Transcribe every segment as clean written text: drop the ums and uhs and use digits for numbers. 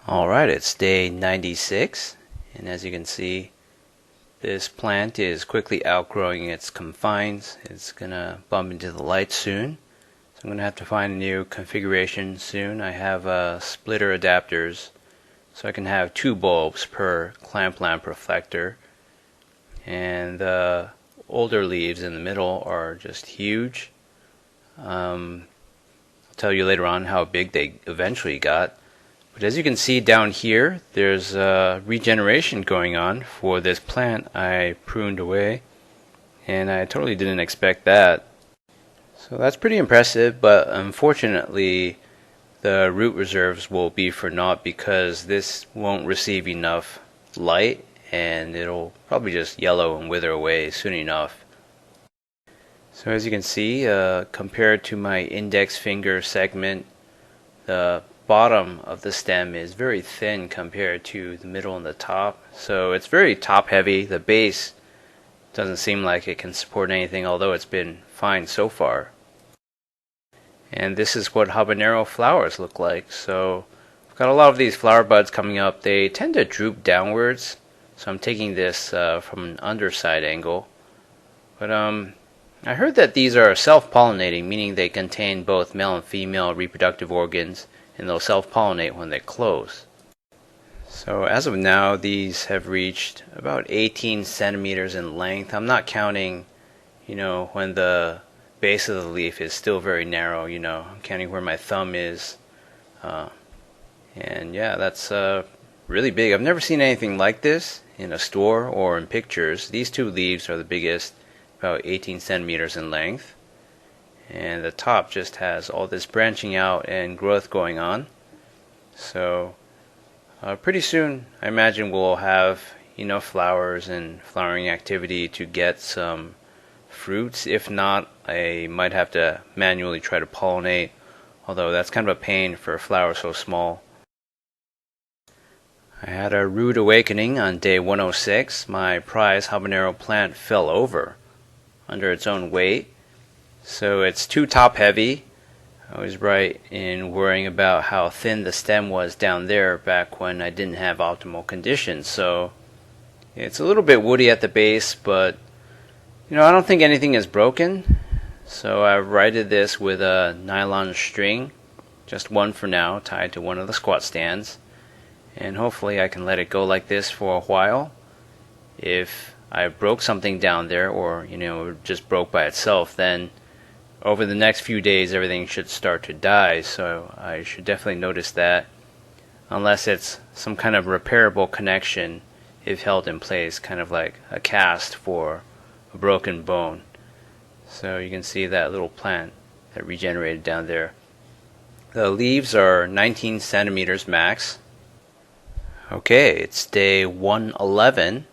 Alright, it's day 96, and as you can see, this plant is quickly outgrowing its confines. It's gonna bump into the light soon, so I'm gonna have to find a new configuration soon. I have splitter adapters, so I can have 2 bulbs per clamp lamp reflector, and the older leaves in the middle are just huge. I'll tell you later on how big they eventually got. But as you can see down here, there's regeneration going on for this plant I pruned away, and I totally didn't expect that. So that's pretty impressive, but unfortunately the root reserves will be for naught because this won't receive enough light and it'll probably just yellow and wither away soon enough. So as you can see, compared to my index finger segment, the bottom of the stem is very thin compared to the middle and the top, so it's very top heavy. The base doesn't seem like it can support anything, although it's been fine so far. And this is what habanero flowers look like. So I've got a lot of these flower buds coming up. They tend to droop downwards, so I'm taking this from an underside angle. But I heard that these are self-pollinating, meaning they contain both male and female reproductive organs, and they'll self-pollinate when they close. So as of now, these have reached about 18 centimeters in length. I'm not counting, when the base of the leaf is still very narrow, I'm counting where my thumb is. And yeah, that's really big. I've never seen anything like this in a store or in pictures. These 2 leaves are the biggest, about 18 centimeters in length. And the top just has all this branching out and growth going on. So pretty soon I imagine we'll have enough flowers and flowering activity to get some fruits. If not, I might have to manually try to pollinate, although that's kind of a pain for a flower so small. I had a rude awakening on day 106. My prize habanero plant fell over under its own weight. So it's too top heavy. I was right in worrying about how thin the stem was down there back when I didn't have optimal conditions. So it's a little bit woody at the base, but I don't think anything is broken. So I righted this with a nylon string, just one for now, tied to one of the squat stands. And hopefully I can let it go like this for a while. If I broke something down there, or it just broke by itself, then over the next few days everything should start to die, so I should definitely notice that, unless it's some kind of repairable connection if held in place, kind of like a cast for a broken bone. So you can see that little plant that regenerated down there. The leaves are 19 centimeters max. Okay, it's day 111.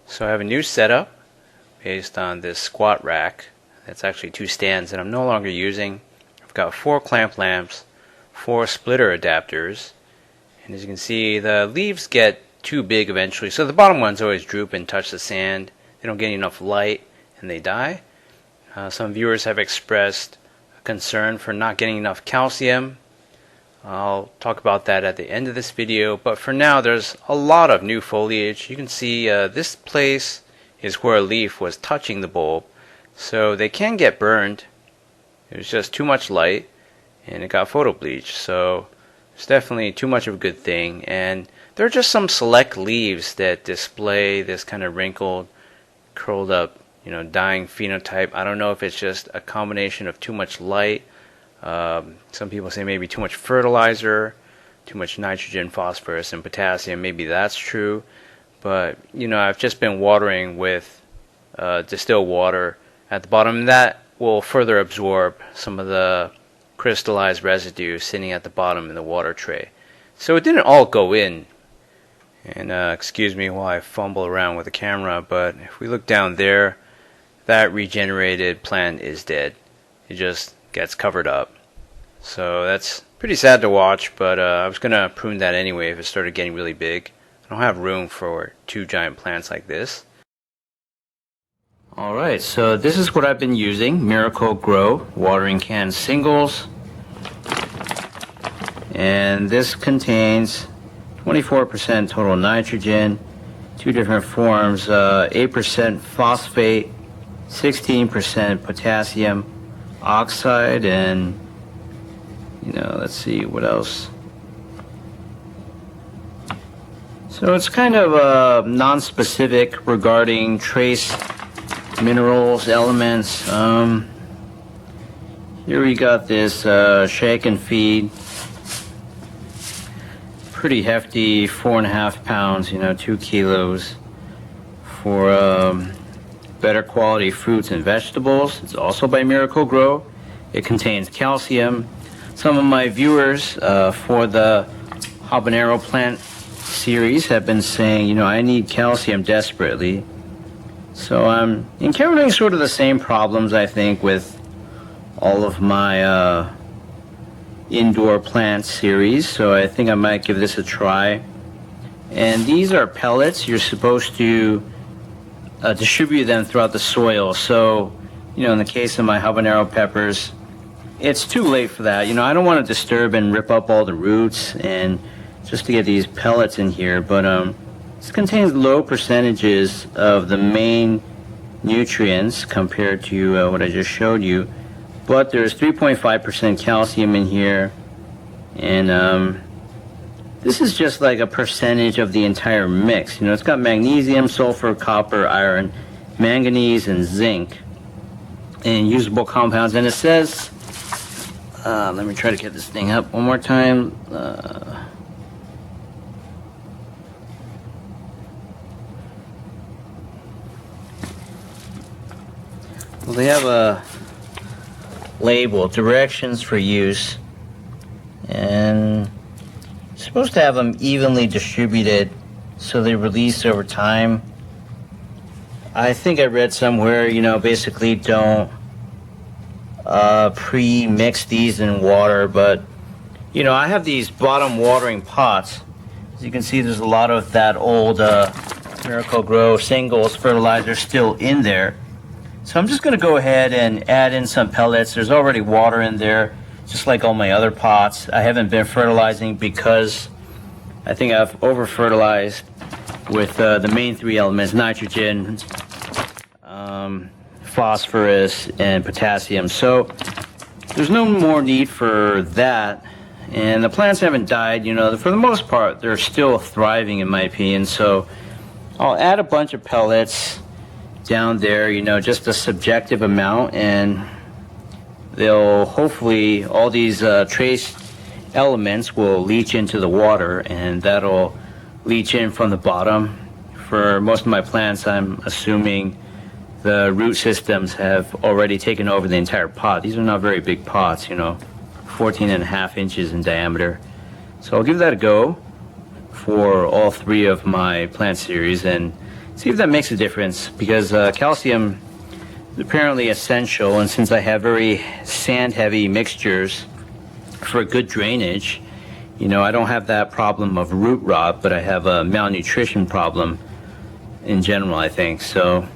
So I have a new setup based on this squat rack. That's actually 2 stands that I'm no longer using. I've got 4 clamp lamps, 4 splitter adapters, and as you can see, the leaves get too big eventually, so the bottom ones always droop and touch the sand. They don't get enough light and they die. Some viewers have expressed a concern for not getting enough calcium. I'll talk about that at the end of this video, but for now there's a lot of new foliage. You can see this place is where a leaf was touching the bulb, so they can get burned. It was just too much light and it got photo bleached, so it's definitely too much of a good thing. And there are just some select leaves that display this kind of wrinkled, curled up, dying phenotype. I don't know if it's just a combination of too much light. Some people say maybe too much fertilizer, too much nitrogen, phosphorus, and potassium. Maybe that's true, but I've just been watering with distilled water at the bottom, and that will further absorb some of the crystallized residue sitting at the bottom in the water tray. So it didn't all go in. And excuse me while I fumble around with the camera, but if we look down there, that regenerated plant is dead. It just gets covered up. So that's pretty sad to watch, but I was going to prune that anyway if it started getting really big. I don't have room for 2 giant plants like this. Alright, so this is what I've been using. Miracle Grow watering can singles. And this contains 24% total nitrogen, two different forms, 8% phosphate, 16% potassium oxide, and let's see what else. So it's kind of non-specific regarding trace minerals, elements. Here we got this shake and feed, pretty hefty, 4.5 pounds, 2 kilos, for better quality fruits and vegetables. It's also by Miracle Grow. It contains calcium. Some of my viewers for the Habanero plant series have been saying, I need calcium desperately. So I'm encountering sort of the same problems, I think, with all of my indoor plant series. So I think I might give this a try. And these are pellets. You're supposed to distribute them throughout the soil. So, in the case of my habanero peppers, it's too late for that. I don't want to disturb and rip up all the roots and just to get these pellets in here. But this contains low percentages of the main nutrients compared to what I just showed you. But there's 3.5% calcium in here. And this is just like a percentage of the entire mix. It's got magnesium, sulfur, copper, iron, manganese, and zinc, and usable compounds. And it says, let me try to get this thing up one more time. Well, they have a label, directions for use, and supposed to have them evenly distributed so they release over time. I think I read somewhere, basically don't pre-mix these in water, but I have these bottom watering pots. As you can see, there's a lot of that old Miracle Grow singles fertilizer still in there. So I'm just going to go ahead and add in some pellets. There's already water in there, just like all my other pots. I haven't been fertilizing because I think I've over-fertilized with the main three elements, nitrogen, phosphorus, and potassium. So there's no more need for that. And the plants haven't died, for the most part, they're still thriving in my opinion. So I'll add a bunch of pellets down there, just a subjective amount, and they'll hopefully, all these trace elements will leach into the water, and that'll leach in from the bottom. For most of my plants, I'm assuming the root systems have already taken over the entire pot. These are not very big pots, 14.5 inches in diameter. So I'll give that a go for all three of my plant series and see if that makes a difference, because calcium is apparently essential, and since I have very sand-heavy mixtures for good drainage, I don't have that problem of root rot, but I have a malnutrition problem in general, I think. So